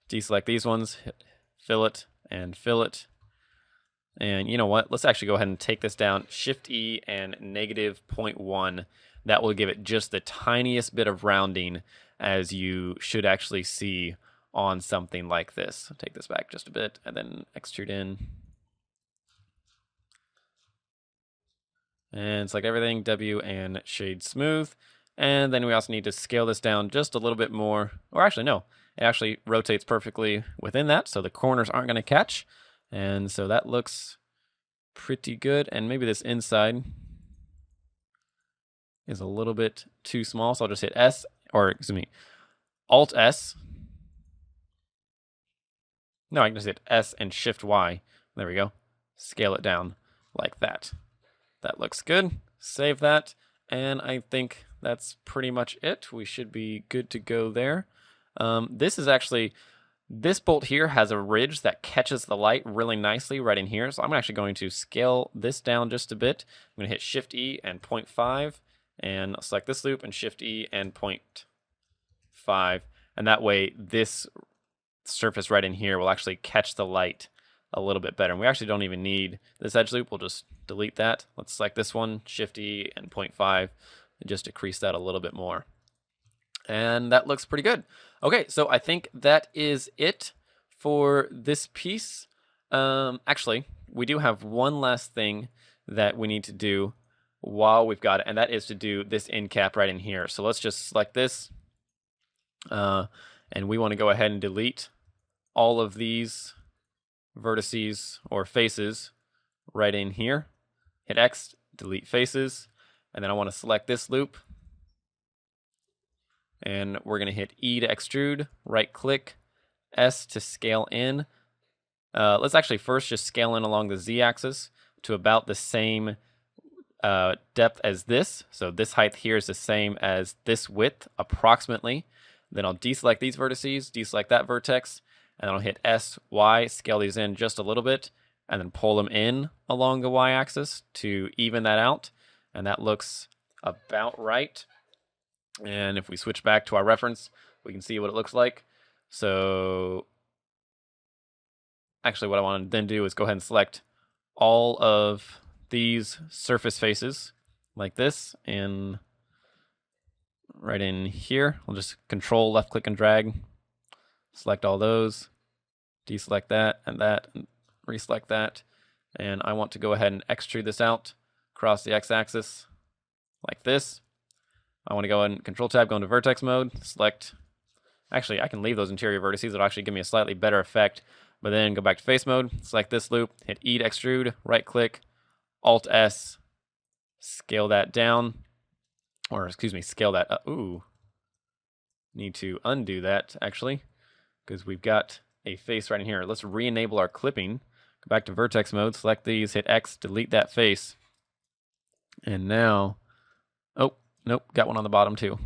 Speaker 1: deselect these ones, hit fillet and fillet. And you know what? Let's actually go ahead and take this down, Shift-E and -0.1. That will give it just the tiniest bit of rounding as you should actually see on something like this. I'll take this back just a bit and then extrude in. And select everything, W and shade smooth. And then we also need to scale this down just a little bit more. Or actually, no. It actually rotates perfectly within that, so the corners aren't going to catch. And so that looks pretty good. And maybe this inside is a little bit too small, so I'll just hit S, or excuse me, Alt S. No, I can just hit S and Shift Y. There we go. Scale it down like that. That looks good. Save that. And I think that's pretty much it. We should be good to go there. This bolt here has a ridge that catches the light really nicely right in here. So I'm actually going to scale this down just a bit. I'm going to hit Shift-E and 0.5 and I'll select this loop and Shift-E and 0.5. And that way this surface right in here will actually catch the light a little bit better. And we actually don't even need this edge loop. We'll just delete that. Let's select this one, Shift-E and 0.5, and just decrease that a little bit more. And that looks pretty good. Okay, so I think that is it for this piece. Actually, we do have one last thing that we need to do while we've got it, and that is to do this end cap right in here. So let's just select this, and we want to go ahead and delete all of these vertices or faces right in here. Hit X, delete faces, and then I want to select this loop. And we're going to hit E to extrude, right click, S to scale in. Let's actually first just scale in along the Z axis to about the same depth as this. So this height here is the same as this width approximately. Then I'll deselect these vertices, deselect that vertex, and then I'll hit S, Y, scale these in just a little bit, and then pull them in along the Y axis to even that out. And that looks about right. And if we switch back to our reference, we can see what it looks like. So actually what I want to then do is go ahead and select all of these surface faces like this, and right in here, I'll just control left click and drag, select all those, deselect that, and reselect that. And I want to go ahead and extrude this out across the x-axis like this. I want to go ahead and Control Tab, go into vertex mode, select, actually I can leave those interior vertices, it'll actually give me a slightly better effect, but then go back to face mode, select this loop, hit E to extrude, right click, Alt S, scale that down, or excuse me, scale that up. Ooh, need to undo that actually, because we've got a face right in here. Let's re-enable our clipping, go back to vertex mode, select these, hit X, delete that face, and now, oh, nope, got one on the bottom too.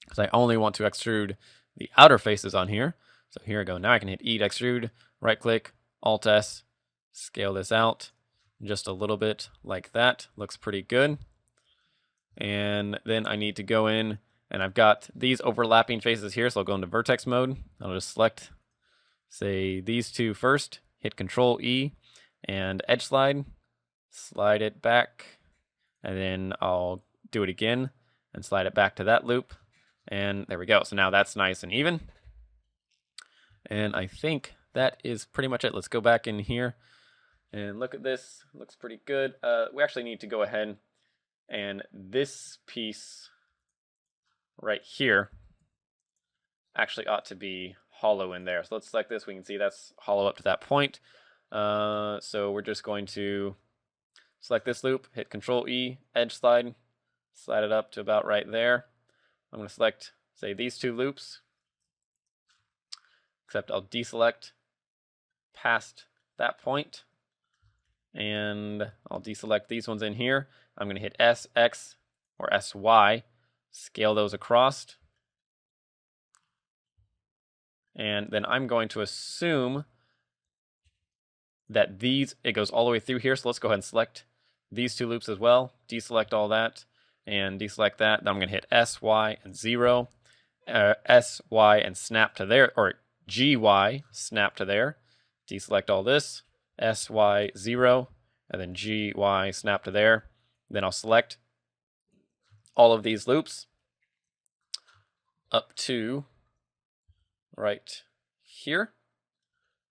Speaker 1: Because I only want to extrude the outer faces on here. So here I go. Now I can hit E to extrude, right click, Alt S, scale this out just a little bit like that. Looks pretty good. And then I need to go in, and I've got these overlapping faces here, so I'll go into vertex mode. I'll just select, say, these two first, hit Control E, and edge slide it back, and then I'll do it again and slide it back to that loop, and there we go. So now that's nice and even, and I think that is pretty much it. Let's go back in here and look at this. Looks pretty good. We actually need to go ahead, and this piece right here actually ought to be hollow in there. So let's select this. We can see that's hollow up to that point. So we're just going to select this loop, hit Control E, edge slide it up to about right there. I'm going to select, say, these two loops, except I'll deselect past that point, and I'll deselect these ones in here. I'm going to hit S, X, or SY, scale those across, and then I'm going to assume that it goes all the way through here, so let's go ahead and select these two loops as well, deselect all that, and deselect that. Then I'm going to hit S, Y, and 0, S, Y, and snap to there, or G, Y, snap to there, deselect all this, S, Y, 0, and then G, Y, snap to there. Then I'll select all of these loops up to right here,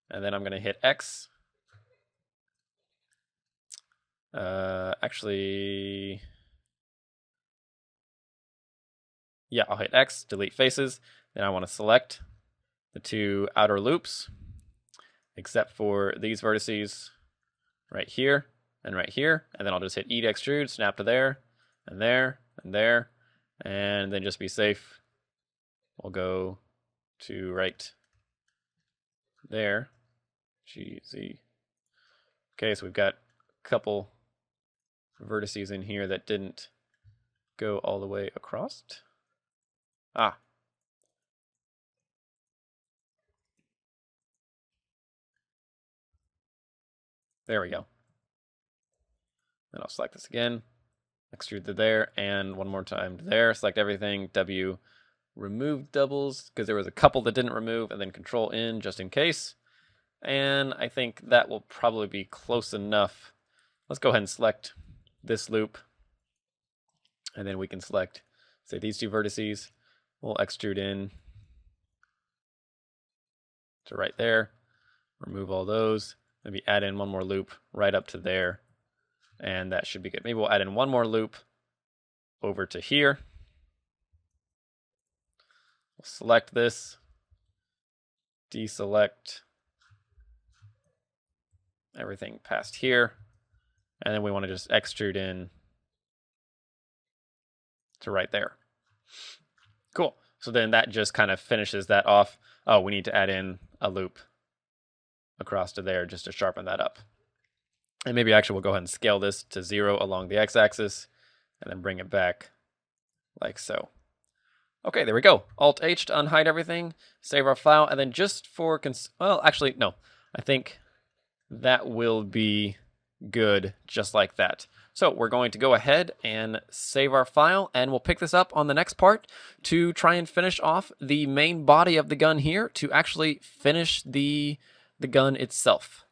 Speaker 1: and then I'm going to hit X. Actually, yeah, I'll hit X, delete faces. Then I want to select the two outer loops, except for these vertices right here and right here. And then I'll just hit E to extrude, snap to there, and there, and there. And then just be safe, we'll go to right there. G, Z. Okay, so we've got a couple vertices in here that didn't go all the way across. Ah. There we go. Then I'll select this again, extrude to there, and one more time to there. Select everything, W, remove doubles, because there was a couple that didn't remove, and then Control N just in case. And I think that will probably be close enough. Let's go ahead and select this loop, and then we can select, say, these two vertices. We'll extrude in to right there, remove all those, maybe add in one more loop right up to there, and that should be good. Maybe we'll add in one more loop over to here. We'll select this, deselect everything past here, and then we want to just extrude in to right there. Cool. So then that just kind of finishes that off. Oh, we need to add in a loop across to there just to sharpen that up. And maybe actually we'll go ahead and scale this to 0 along the x-axis and then bring it back like so. Okay, there we go. Alt-H to unhide everything, save our file, and then just for, well, actually, no. I think that will be good just like that. So we're going to go ahead and save our file, and we'll pick this up on the next part to try and finish off the main body of the gun here to actually finish the gun itself.